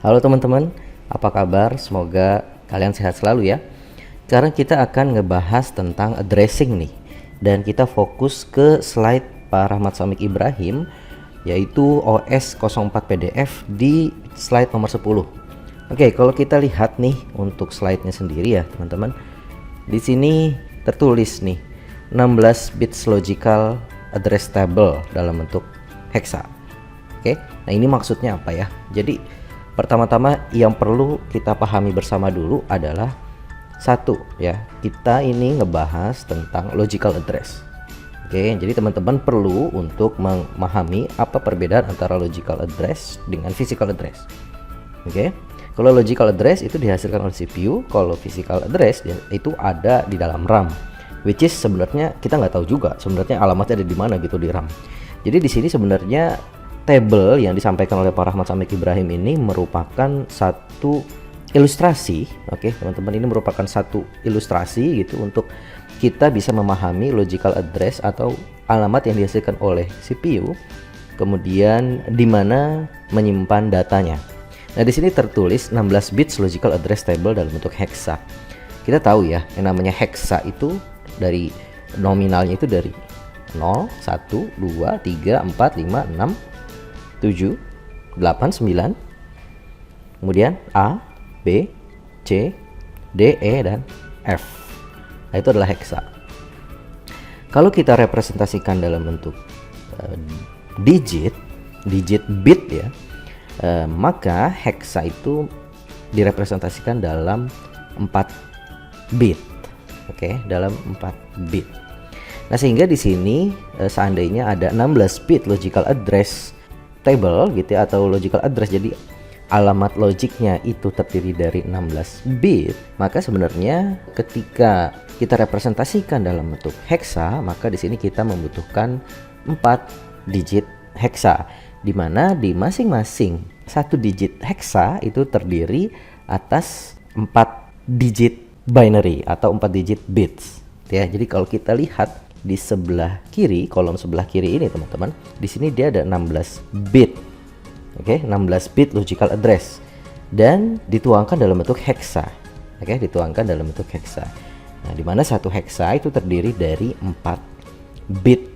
Halo teman-teman, apa kabar? Semoga kalian sehat selalu ya. Sekarang kita akan ngebahas tentang addressing nih. Dan kita fokus ke slide Pak Rahmat Samik Ibrahim, yaitu OS 04 PDF di slide nomor 10. Oke, kalau kita lihat nih untuk slide-nya sendiri ya teman-teman. Di sini tertulis nih 16 bits logical address table dalam bentuk hexa. Oke, nah ini maksudnya apa ya? Jadi pertama-tama yang perlu kita pahami bersama dulu adalah satu ya, kita ini ngebahas tentang logical address. Oke, jadi teman-teman perlu untuk memahami apa perbedaan antara logical address dengan physical address. Oke, kalau logical address itu dihasilkan oleh CPU, kalau physical address itu ada di dalam RAM, which is sebenarnya kita nggak tahu juga sebenarnya alamatnya ada di mana gitu di RAM. Jadi di sini sebenarnya tabel yang disampaikan oleh Pak Rahmat Samik Ibrahim ini merupakan satu ilustrasi. Oke, teman-teman, ini merupakan satu ilustrasi gitu untuk kita bisa memahami logical address atau alamat yang dihasilkan oleh CPU, kemudian di mana menyimpan datanya. Nah, di sini tertulis 16 bits logical address table dalam bentuk hexa. Kita tahu ya, yang namanya hexa itu dari nominalnya itu dari 0, 1, 2, 3, 4, 5, 6, 7, 8, 9, kemudian A, B, C, D, E, dan F. Nah, itu adalah hexa. Kalau kita representasikan dalam bentuk digit bit ya, maka hexa itu direpresentasikan dalam 4 bit. Oke, dalam 4 bit. Nah, sehingga di sini seandainya ada 16 bit logical address table gitu ya, atau logical address, jadi alamat logiknya itu terdiri dari 16 bit, maka sebenarnya ketika kita representasikan dalam bentuk hexa, maka di sini kita membutuhkan 4 digit hexa, di mana di masing-masing satu digit hexa itu terdiri atas 4 digit binary atau 4 digit bits ya. Jadi kalau kita lihat di sebelah kiri, kolom sebelah kiri ini teman-teman, di sini dia ada 16 bit. Oke, 16 bit logical address dan dituangkan dalam bentuk hexa. Oke, dituangkan dalam bentuk hexa. Nah, di mana satu hexa itu terdiri dari 4 bit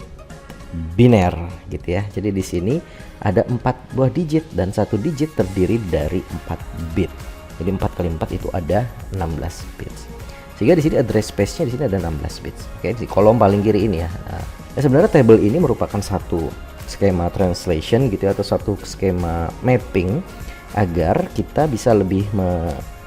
biner gitu ya. Jadi di sini ada 4 buah digit dan satu digit terdiri dari 4 bit. Jadi 4 kali 4 itu ada 16 bits. Sehingga di sini address space-nya di sini ada 16 bits. Oke, di kolom paling kiri ini ya. Nah, sebenarnya table ini merupakan satu skema translation gitu ya, atau satu skema mapping agar kita bisa lebih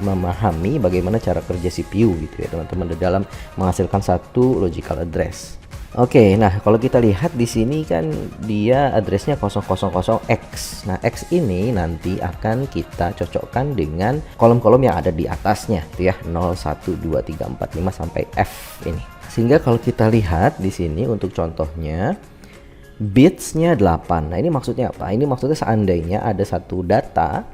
memahami bagaimana cara kerja CPU gitu ya teman-teman dalam menghasilkan satu logical address. Oke, nah kalau kita lihat di sini kan dia addressnya 000X. Nah, X ini nanti akan kita cocokkan dengan kolom-kolom yang ada di atasnya itu ya, 0, 1, 2, 3, 4, 5 sampai F ini. Sehingga kalau kita lihat di sini untuk contohnya bitsnya 8. Nah, ini maksudnya apa? Ini maksudnya seandainya ada satu data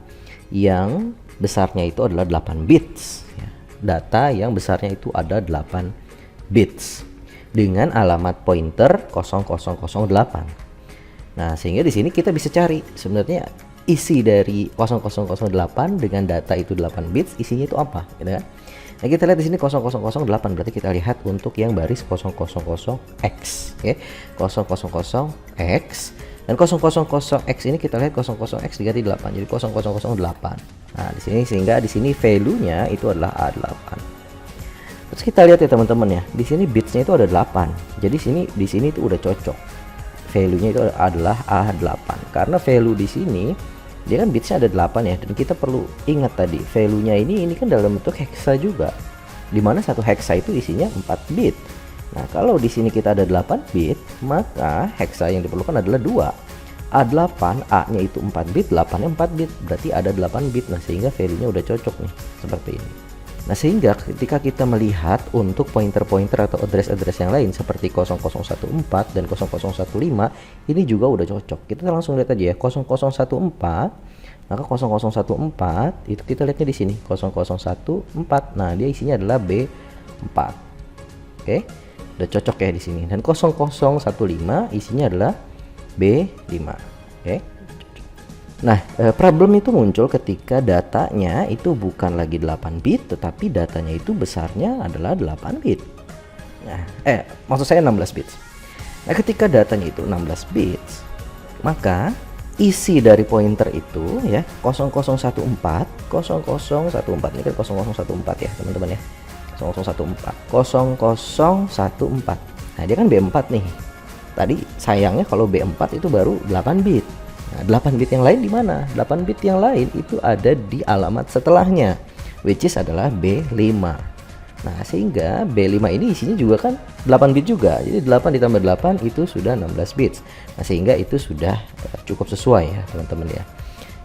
yang besarnya itu adalah 8 bits ya. Data yang besarnya itu ada 8 bits dengan alamat pointer 0008. Nah, sehingga di sini kita bisa cari sebenarnya isi dari 0008 dengan data itu 8 bits, isinya itu apa, gitu kan? Nah, kita lihat di sini 0008, berarti kita lihat untuk yang baris 000X, ya. 000X dan 000X ini kita lihat 00X diganti 8, jadi 0008. Nah, di sini sehingga di sini value-nya itu adalah A8. Terus kita lihat ya teman-teman ya, di sini bitsnya itu ada 8. Jadi di sini itu udah cocok. Value-nya itu adalah A8. Karena value di sini dia kan bitsnya ada 8 ya, dan kita perlu ingat tadi value-nya ini kan dalam bentuk hexa juga. Dimana satu hexa itu isinya 4 bit. Nah, kalau di sini kita ada 8 bit, maka hexa yang diperlukan adalah 2. A8, A-nya itu 4 bit, 8-nya 4 bit, berarti ada 8 bit. Nah, sehingga value-nya udah cocok nih, seperti ini. Nah, sehingga ketika kita melihat untuk pointer-pointer atau address-address yang lain seperti 0014 dan 0015, ini juga udah cocok. Kita langsung lihat aja ya, 0014, maka 0014 itu kita lihatnya di sini 0014. Nah, dia isinya adalah B4. Oke, udah cocok ya di sini. Dan 0015 isinya adalah B5. Oke. Nah, problem itu muncul ketika datanya itu bukan lagi 8 bit, tetapi datanya itu besarnya adalah 8 bit. Nah, maksud saya 16 bits. Nah, ketika datanya itu 16 bits, maka isi dari pointer itu ya 0014 0014 ini kan 0014 ya teman-teman ya, 0014. Nah, dia kan B4 nih. Tadi sayangnya kalau B4 itu baru 8 bit. Nah, 8 bit yang lain di mana? 8 bit yang lain itu ada di alamat setelahnya, which is adalah B5. Nah, sehingga B5 ini isinya juga kan 8 bit juga. Jadi 8 ditambah 8 itu sudah 16 bits. Nah, sehingga itu sudah cukup sesuai ya, teman-teman ya.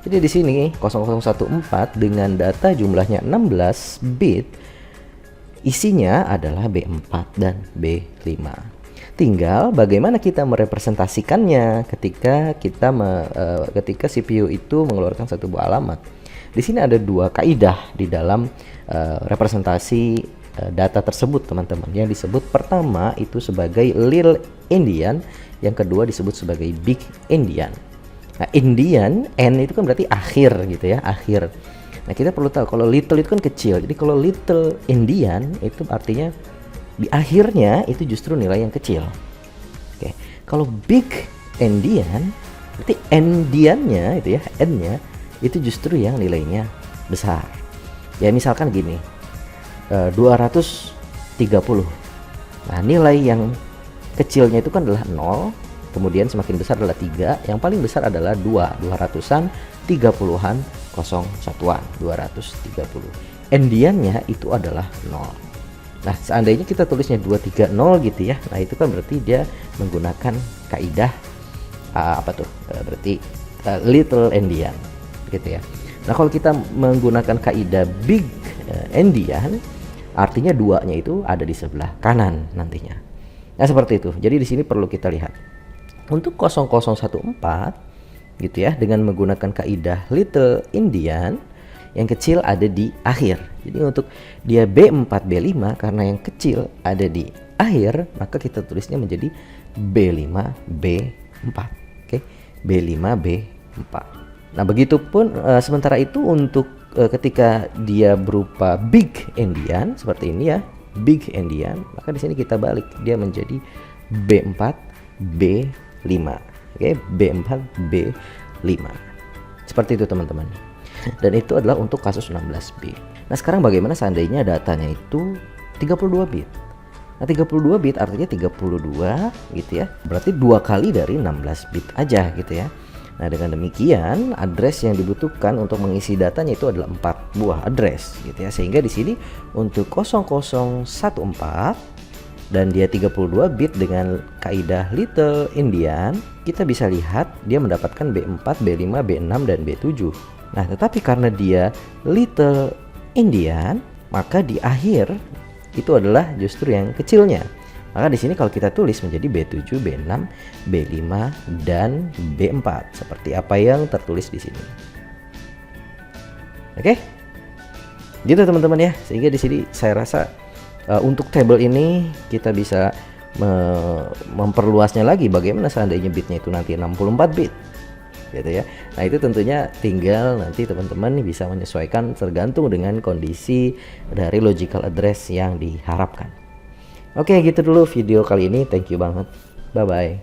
Jadi di sini 0014 dengan data jumlahnya 16 bit, isinya adalah B4 dan B5. Tinggal bagaimana kita merepresentasikannya ketika ketika CPU itu mengeluarkan satu buah alamat. Di sini ada dua kaidah di dalam representasi data tersebut, teman-teman. Yang disebut pertama itu sebagai Little Endian, yang kedua disebut sebagai Big Endian. Nah, Endian, N itu kan berarti akhir gitu ya, akhir. Nah, kita perlu tahu kalau little itu kan kecil. Jadi kalau Little Endian itu artinya di akhirnya itu justru nilai yang kecil. Oke, kalau Big Endian berarti endiannya itu ya, n-nya itu justru yang nilainya besar. Ya misalkan gini, 230. Nah, nilai yang kecilnya itu kan adalah 0, kemudian semakin besar adalah 3, yang paling besar adalah 200-an, 30-an, 01-an, 230. Endiannya itu adalah 0. Nah, seandainya kita tulisnya 230 gitu ya. Nah, itu kan berarti dia menggunakan kaidah berarti little endian gitu ya. Nah, kalau kita menggunakan kaidah big endian, artinya duanya itu ada di sebelah kanan nantinya. Nah, seperti itu. Jadi di sini perlu kita lihat. Untuk 0014 gitu ya, dengan menggunakan kaidah little endian, yang kecil ada di akhir. Jadi untuk dia B4, B5 karena yang kecil ada di akhir, maka kita tulisnya menjadi B5, B4. Oke, B5, B4. Nah, begitupun sementara itu untuk ketika dia berupa big endian seperti ini ya, big endian, maka di sini kita balik, dia menjadi B4, B5. Oke, B4, B5. Seperti itu, teman-teman. Dan itu adalah untuk kasus 16 bit. Nah, sekarang bagaimana seandainya datanya itu 32 bit? Nah, 32 bit artinya 32 gitu ya. Berarti 2 kali dari 16 bit aja gitu ya. Nah, dengan demikian address yang dibutuhkan untuk mengisi datanya itu adalah 4 buah address gitu ya. Sehingga di sini untuk 0014 dan dia 32 bit dengan kaidah little endian, kita bisa lihat dia mendapatkan B4, B5, B6 dan B7. Nah, tetapi karena dia little endian, maka di akhir itu adalah justru yang kecilnya. Maka di sini kalau kita tulis menjadi B7, B6, B5 dan B4 seperti apa yang tertulis di sini. Oke? Gitu teman-teman ya. Sehingga di sini saya rasa untuk table ini kita bisa memperluasnya lagi, bagaimana seandainya bitnya itu nanti 64 bit. Gitu ya. Nah, itu tentunya tinggal nanti teman-teman bisa menyesuaikan tergantung dengan kondisi dari logical address yang diharapkan. Oke, gitu dulu video kali ini. Thank you banget. Bye bye.